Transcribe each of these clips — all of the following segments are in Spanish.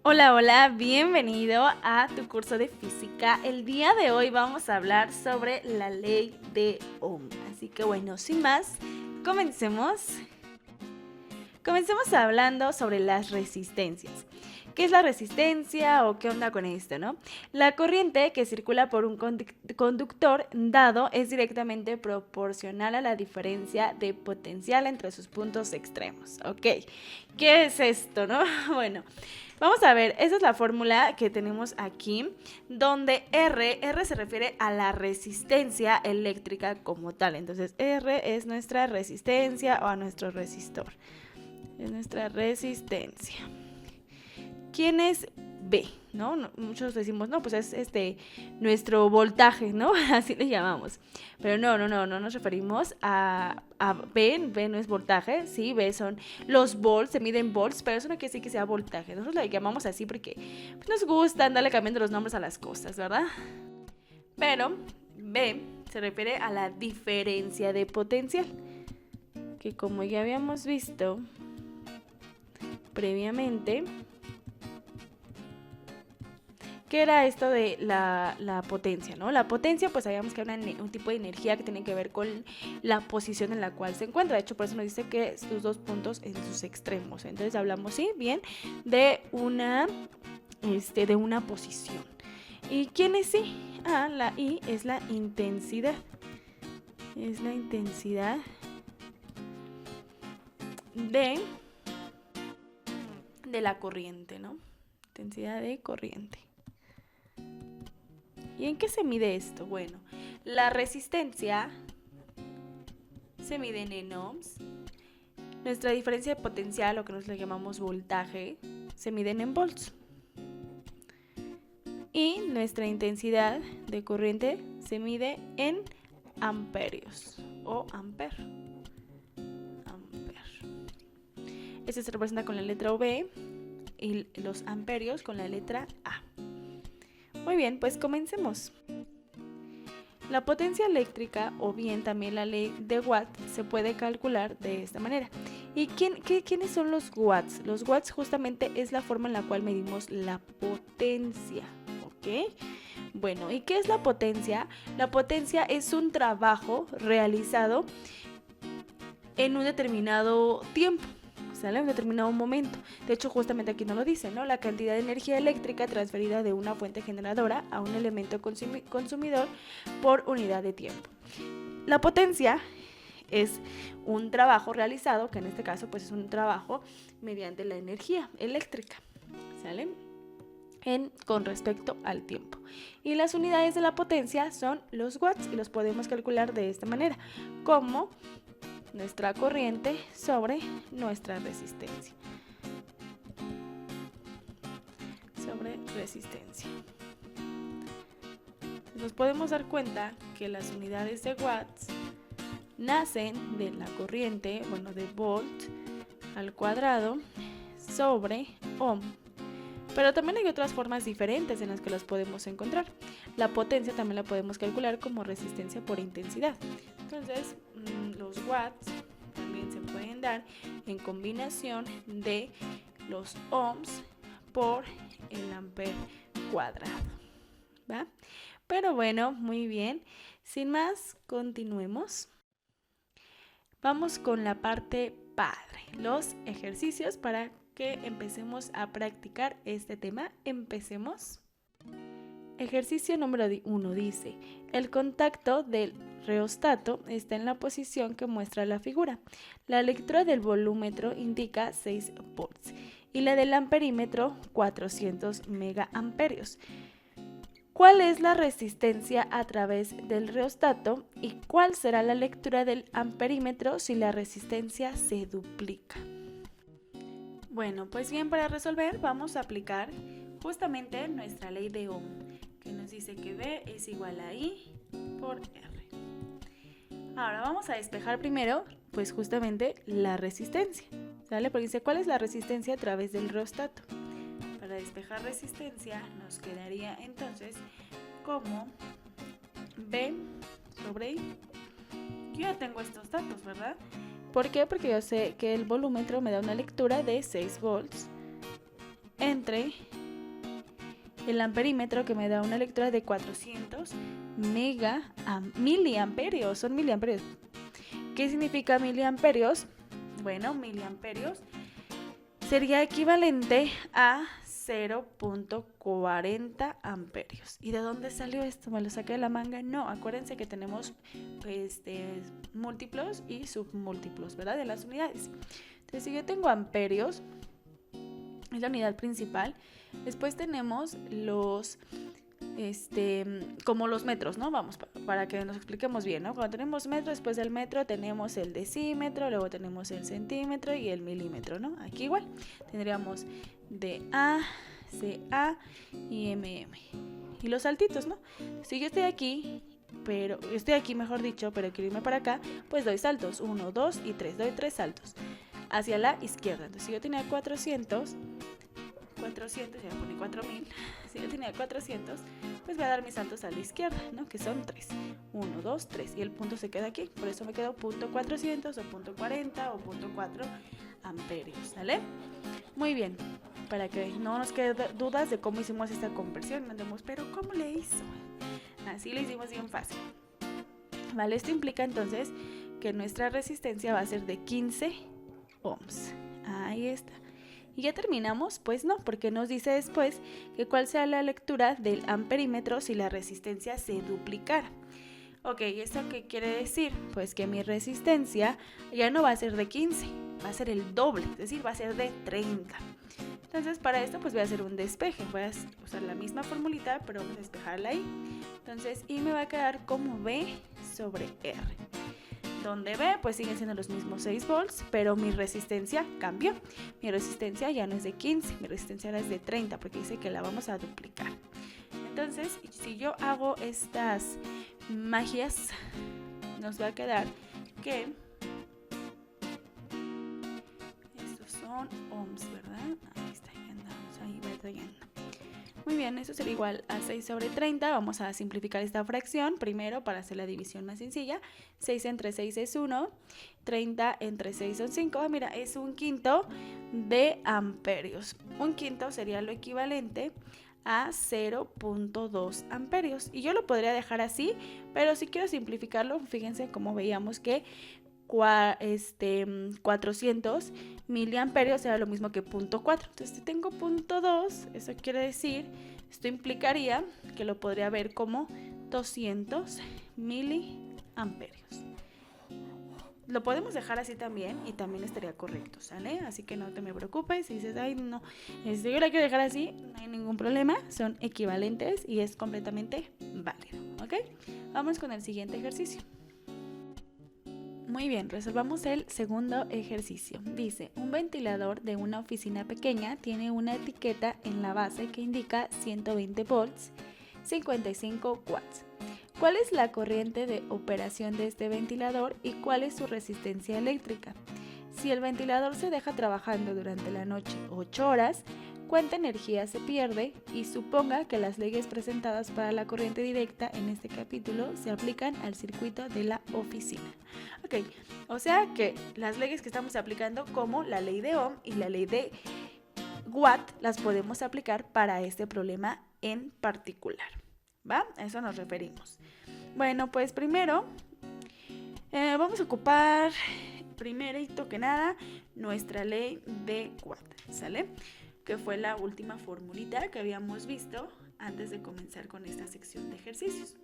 Hola, hola, bienvenido a tu curso de física. El día de hoy vamos a hablar sobre la ley de Ohm. Así que bueno, sin más, comencemos. Comencemos hablando sobre las resistencias. ¿Qué es la resistencia o qué onda con esto, no? La corriente que circula por un conductor dado es directamente proporcional a la diferencia de potencial entre sus puntos extremos. Ok, ¿qué es esto, no? Bueno, vamos a ver, esa es la fórmula que tenemos aquí, donde R se refiere a la resistencia eléctrica como tal. Entonces, R es nuestra resistencia o a nuestro resistor. Es nuestra resistencia. ¿Quién es B? ¿No? Muchos decimos, no, pues es nuestro voltaje, ¿no? Así le llamamos. Pero no nos referimos a B. B no es voltaje, sí, B son los volts, se miden volts, pero eso no quiere decir que sea voltaje. Nosotros le llamamos así porque pues, nos gusta andarle cambiando los nombres a las cosas, ¿verdad? Pero B se refiere a la diferencia de potencial, que como ya habíamos visto previamente, ¿qué era esto de la potencia, no? La potencia, pues sabíamos que era un tipo de energía que tiene que ver con la posición en la cual se encuentra. De hecho, por eso nos dice que sus dos puntos en sus extremos. Entonces hablamos, sí, bien, de una posición. ¿Y quién es I? Ah, la I es la intensidad. Es la intensidad de la corriente, ¿no? Intensidad de corriente. ¿Y en qué se mide esto? Bueno, la resistencia se mide en ohms. Nuestra diferencia de potencial, lo que nosotros le llamamos voltaje, se mide en volts. Y nuestra intensidad de corriente se mide en amperios o amper. Este se representa con la letra V y los amperios con la letra A. Muy bien, pues comencemos. La potencia eléctrica o bien también la ley de Watt se puede calcular de esta manera. ¿Y quiénes son los watts? Los watts justamente es la forma en la cual medimos la potencia, ¿ok? Bueno, ¿y qué es la potencia? La potencia es un trabajo realizado en un determinado tiempo, ¿sale? En un determinado momento. De hecho, justamente aquí nos lo dice, ¿no? La cantidad de energía eléctrica transferida de una fuente generadora a un elemento consumidor por unidad de tiempo. La potencia es un trabajo realizado, que en este caso pues es un trabajo mediante la energía eléctrica, ¿sale? Con respecto al tiempo. Y las unidades de la potencia son los watts y los podemos calcular de esta manera, como nuestra corriente sobre nuestra resistencia. Sobre resistencia. Nos podemos dar cuenta que las unidades de watts nacen de la corriente, bueno, de volt al cuadrado sobre ohm. Pero también hay otras formas diferentes en las que las podemos encontrar. La potencia también la podemos calcular como resistencia por intensidad. Entonces, los watts también se pueden dar en combinación de los ohms por el amper cuadrado, ¿va? Pero bueno, muy bien. Sin más, continuemos. Vamos con la parte padre, los ejercicios para que empecemos a practicar este tema. Empecemos. Ejercicio número 1 dice, el contacto del reostato está en la posición que muestra la figura. La lectura del volúmetro indica 6 volts y la del amperímetro 400 megaamperios. ¿Cuál es la resistencia a través del reostato y cuál será la lectura del amperímetro si la resistencia se duplica? Bueno, pues bien, para resolver vamos a aplicar justamente nuestra ley de Ohm, que nos dice que V es igual a I por R. Ahora vamos a despejar primero, pues justamente la resistencia, ¿sale? Porque dice, ¿cuál es la resistencia a través del reostato? Para despejar resistencia nos quedaría entonces como V sobre I. Yo ya tengo estos datos, ¿verdad? ¿Por qué? Porque yo sé que el volúmetro me da una lectura de 6 volts entre el amperímetro, que me da una lectura de 400 miliamperios. Son miliamperios. ¿Qué significa miliamperios? Bueno, miliamperios sería equivalente a 0.40 amperios. ¿Y de dónde salió esto? ¿Me lo saqué de la manga? No, acuérdense que tenemos múltiplos y submúltiplos, ¿verdad? De las unidades. Entonces, si yo tengo amperios, es la unidad principal. Después tenemos los como los metros, ¿no? Vamos, para que nos expliquemos bien, ¿no? Cuando tenemos metro, después del metro tenemos el decímetro, luego tenemos el centímetro y el milímetro, ¿no? Aquí igual tendríamos DA, CA y MM. Y los saltitos, ¿no? Si yo estoy aquí, mejor dicho, pero quiero irme para acá, pues doy saltos, 1, 2 y 3, doy 3 saltos hacia la izquierda. Entonces, si yo tenía 400, ya me pone 4000. Si yo tenía 400, pues voy a dar mis saltos a la izquierda, ¿no? Que son 3. 1, 2, 3. Y el punto se queda aquí. Por eso me quedo punto 400 o punto 40 o punto 4 amperios, ¿sale? Muy bien. Para que no nos quede dudas de cómo hicimos esta conversión. Mandemos, pero ¿cómo le hizo? Así lo hicimos bien fácil. Vale, esto implica entonces que nuestra resistencia va a ser de 15 ohms. Ahí está. ¿Y ya terminamos? Pues no, porque nos dice después que cuál sea la lectura del amperímetro si la resistencia se duplicara. Ok, ¿esto qué quiere decir? Pues que mi resistencia ya no va a ser de 15, va a ser el doble, es decir, va a ser de 30. Entonces, para esto pues voy a hacer un despeje. Voy a usar la misma formulita, pero vamos a despejarla ahí. Entonces, y me va a quedar como V sobre R. Donde B, pues siguen siendo los mismos 6 volts, pero mi resistencia cambió. Mi resistencia ya no es de 15, mi resistencia ahora es de 30, porque dice que la vamos a duplicar. Entonces, si yo hago estas magias, nos va a quedar que estos son ohms, ¿verdad? Ahí está, ya andamos, ahí va trayendo. Muy bien, eso sería igual a 6 sobre 30. Vamos a simplificar esta fracción primero para hacer la división más sencilla. 6 entre 6 es 1, 30 entre 6 son 5. Ah, mira, es un quinto de amperios. Un quinto sería lo equivalente a 0.2 amperios. Y yo lo podría dejar así, pero si quiero simplificarlo, fíjense cómo veíamos que 400 miliamperios era lo mismo que 0.4. Entonces, si tengo 0.2, eso quiere decir, esto implicaría que lo podría ver como 200 miliamperios. Lo podemos dejar así también y también estaría correcto, ¿sale? Así que no te me preocupes. Si dices, ay, no, si yo la quiero dejar así, no hay ningún problema. Son equivalentes y es completamente válido, ¿ok? Vamos con el siguiente ejercicio. Muy bien, resolvamos el segundo ejercicio. Dice, un ventilador de una oficina pequeña tiene una etiqueta en la base que indica 120 volts, 55 watts. ¿Cuál es la corriente de operación de este ventilador y cuál es su resistencia eléctrica? Si el ventilador se deja trabajando durante la noche 8 horas, ¿cuánta energía se pierde? Y suponga que las leyes presentadas para la corriente directa en este capítulo se aplican al circuito de la oficina. Ok, o sea que las leyes que estamos aplicando, como la ley de Ohm y la ley de Watt, las podemos aplicar para este problema en particular. ¿Va? A eso nos referimos. Bueno, pues primero vamos a ocupar, primerito que nada, nuestra ley de Watt, ¿sale? Que fue la última formulita que habíamos visto antes de comenzar con esta sección de ejercicios.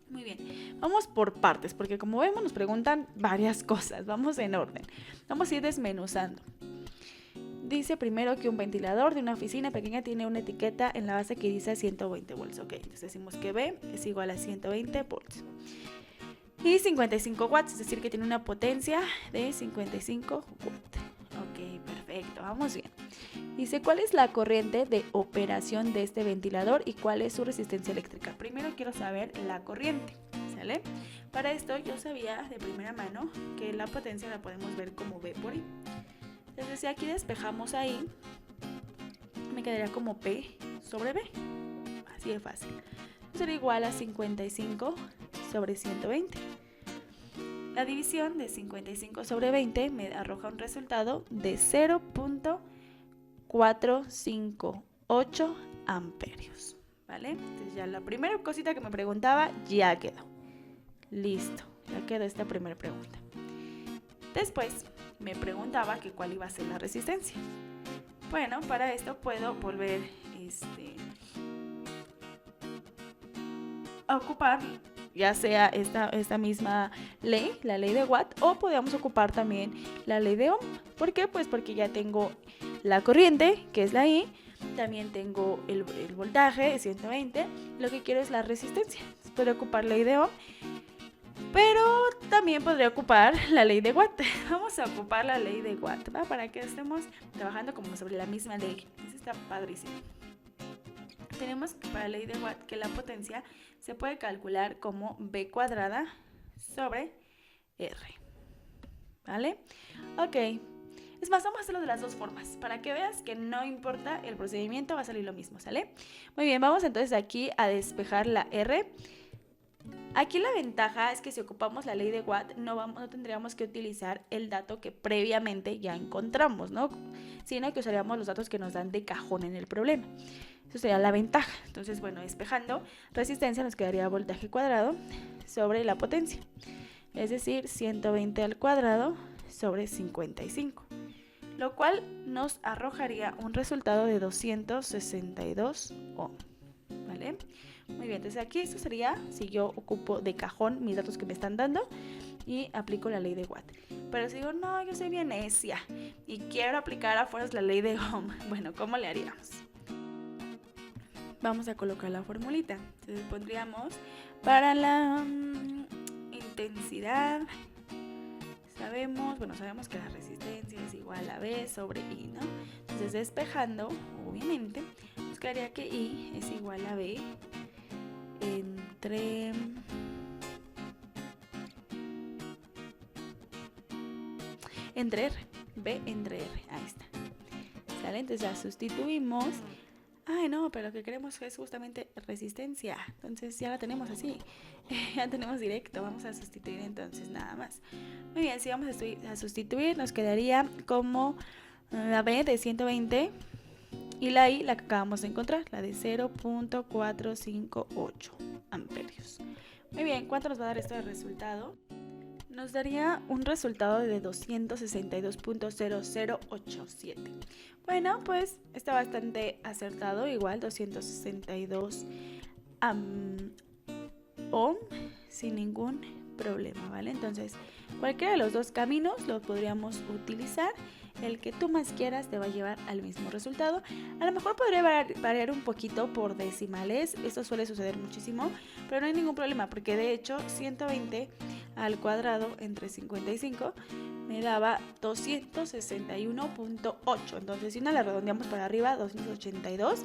Muy bien, vamos por partes, porque como vemos nos preguntan varias cosas. Vamos en orden. Vamos a ir desmenuzando. Dice primero que un ventilador de una oficina pequeña tiene una etiqueta en la base que dice 120 volts. Ok, entonces decimos que B es igual a 120 volts. Y 55 watts, es decir, que tiene una potencia de 55 watts. Ok, perfecto, vamos bien. Dice, ¿cuál es la corriente de operación de este ventilador y cuál es su resistencia eléctrica? Primero quiero saber la corriente, ¿sale? Para esto yo sabía de primera mano que la potencia la podemos ver como V por I. Entonces, si aquí despejamos ahí, me quedaría como P sobre B. Así de fácil. Sería igual a 55 sobre 120. La división de 55 sobre 20 me arroja un resultado de 0.458 amperios, ¿vale? Entonces ya la primera cosita que me preguntaba ya quedó. Listo, ya quedó esta primera pregunta. Después me preguntaba que cuál iba a ser la resistencia. Bueno, para esto puedo volver a ocupar ya sea esta misma ley, la ley de Watt, o podríamos ocupar también la ley de Ohm. ¿Por qué? Pues porque ya tengo la corriente, que es la I, también tengo el voltaje, 120, lo que quiero es la resistencia. Entonces, puedo ocupar la ley de Ohm, pero también podría ocupar la ley de Watt. Vamos a ocupar la ley de Watt, ¿va? Para que estemos trabajando como sobre la misma ley. Eso está padrísimo. Tenemos para la ley de Watt que la potencia se puede calcular como B cuadrada sobre R. ¿Vale? Ok. Es más, vamos a hacerlo de las dos formas. Para que veas que no importa el procedimiento, va a salir lo mismo, ¿sale? Muy bien, vamos entonces aquí a despejar la R. Aquí la ventaja es que si ocupamos la ley de Watt no tendríamos que utilizar el dato que previamente ya encontramos, ¿no? Sino que usaríamos los datos que nos dan de cajón en el problema. Eso sería la ventaja. Entonces, bueno, despejando resistencia nos quedaría voltaje cuadrado sobre la potencia. Es decir, 120 al cuadrado sobre 55. Lo cual nos arrojaría un resultado de 262 ohm. ¿Vale? Muy bien, entonces aquí esto sería si yo ocupo de cajón mis datos que me están dando y aplico la ley de Watt. Pero si digo, no, yo soy bien necia y quiero aplicar a fuerzas la ley de Ohm, bueno, ¿cómo le haríamos? Vamos a colocar la formulita. Entonces pondríamos para la intensidad, sabemos que la resistencia es igual a B sobre I, ¿no? Entonces despejando, obviamente, nos quedaría que I es igual a B entre R, B entre R, ahí está. ¿Sale? Entonces ya sustituimos. Ay, no, pero lo que queremos es justamente resistencia. Entonces ya la tenemos así. Ya tenemos directo. Vamos a sustituir entonces nada más. Muy bien, si vamos a sustituir, nos quedaría como la B de 120 y la I, la que acabamos de encontrar, la de 0.458 amperios. Muy bien, ¿cuánto nos va a dar esto de resultado? Nos daría un resultado de 262.0087. Bueno, pues está bastante acertado, igual 262 ohm sin ningún problema, ¿vale? Entonces, cualquiera de los dos caminos lo podríamos utilizar. El que tú más quieras te va a llevar al mismo resultado. A lo mejor podría variar un poquito por decimales, esto suele suceder muchísimo, pero no hay ningún problema porque de hecho 120 al cuadrado entre 55 me daba 261.8. Entonces si una la redondeamos para arriba, 282,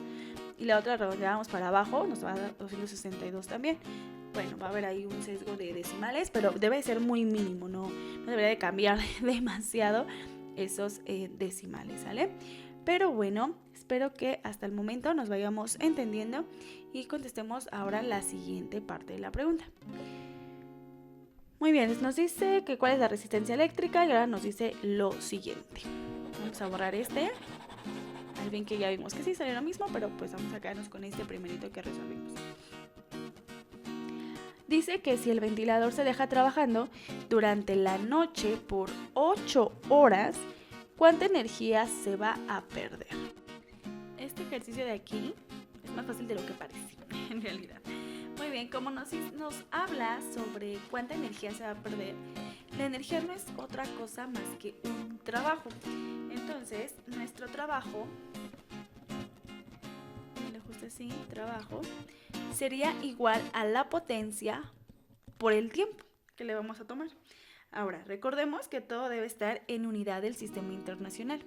y la otra la redondeamos para abajo, nos va a dar 262 también. Bueno, va a haber ahí un sesgo de decimales, pero debe ser muy mínimo, no debería de cambiar demasiado esos decimales, ¿sale? Pero bueno, espero que hasta el momento nos vayamos entendiendo y contestemos ahora la siguiente parte de la pregunta. Muy bien, nos dice que cuál es la resistencia eléctrica y ahora nos dice lo siguiente. Vamos a borrar este. Al bien que ya vimos que sí salió lo mismo, pero pues vamos a quedarnos con este primerito que resolvimos. Dice que si el ventilador se deja trabajando durante la noche por 8 horas, ¿cuánta energía se va a perder? Este ejercicio de aquí es más fácil de lo que parece, en realidad. Muy bien, como nos habla sobre cuánta energía se va a perder, la energía no es otra cosa más que un trabajo. Entonces, nuestro trabajo, trabajo, sería igual a la potencia por el tiempo que le vamos a tomar. Ahora, recordemos que todo debe estar en unidad del sistema internacional.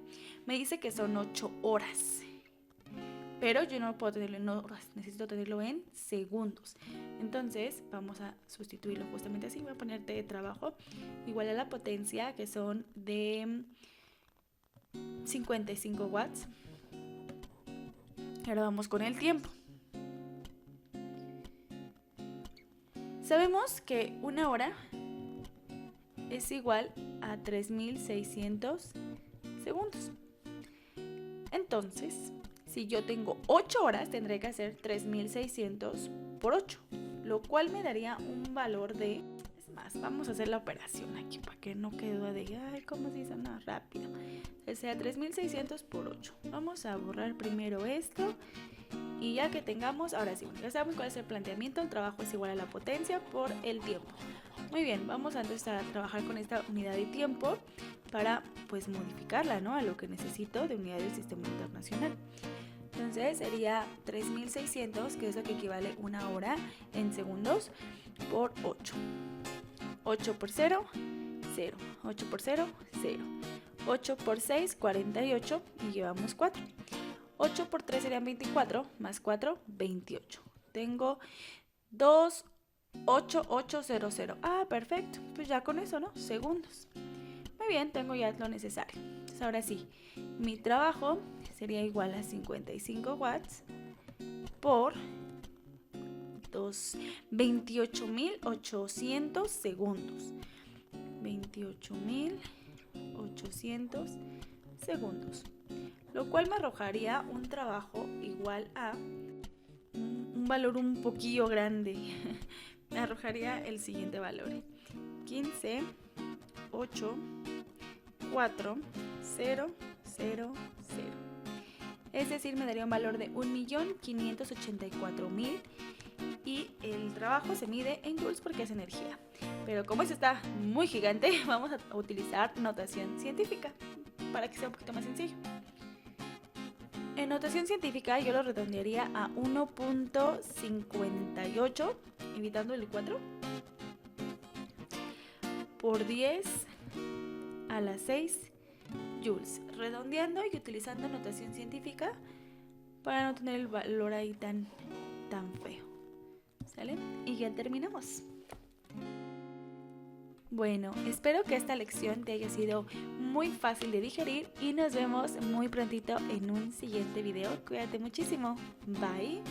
Me dice que son 8 horas, pero yo no puedo tenerlo en horas, necesito tenerlo en segundos. Entonces, vamos a sustituirlo justamente así. Voy a poner T de trabajo igual a la potencia, que son de 55 watts. Ahora vamos con el tiempo. Sabemos que una hora es igual a 3600 segundos. Entonces, Si yo tengo 8 horas, tendré que hacer 3600 por 8, lo cual me daría un valor de... Es más, vamos a hacer la operación aquí para que no quede duda de, ay, ¿cómo se hizo? No, rápido. O sea, 3600 por 8. Vamos a borrar primero esto. Y ya que tengamos, ahora sí, ya sabemos cuál es el planteamiento. El trabajo es igual a la potencia por el tiempo. Muy bien, vamos entonces a trabajar con esta unidad de tiempo para pues modificarla, ¿no?, a lo que necesito de unidad del sistema internacional. Entonces sería 3600, que es lo que equivale una hora en segundos, por 8. 8 por 0, 0. 8 por 0, 0. 8 por 6, 48 y llevamos 4. 8 por 3 serían 24, más 4, 28. Tengo 28800. Ah, perfecto. Pues ya con eso, ¿no? Segundos. Muy bien, tengo ya lo necesario. Entonces ahora sí, mi trabajo sería igual a 55 watts por 28.800 segundos. 28.800 segundos. Lo cual me arrojaría un trabajo igual a un valor un poquillo grande. Me arrojaría el siguiente valor: 15, 8, 4, 0, 0, 0. Es decir, me daría un valor de 1.584.000 y el trabajo se mide en joules porque es energía. Pero como esto está muy gigante, vamos a utilizar notación científica para que sea un poquito más sencillo. En notación científica yo lo redondearía a 1.58, evitando el 4, por 10 a la 6 joules, redondeando y utilizando notación científica para no tener el valor ahí tan feo. ¿Sale? Y ya terminamos. Bueno, espero que esta lección te haya sido muy fácil de digerir y nos vemos muy prontito en un siguiente video. Cuídate muchísimo. Bye.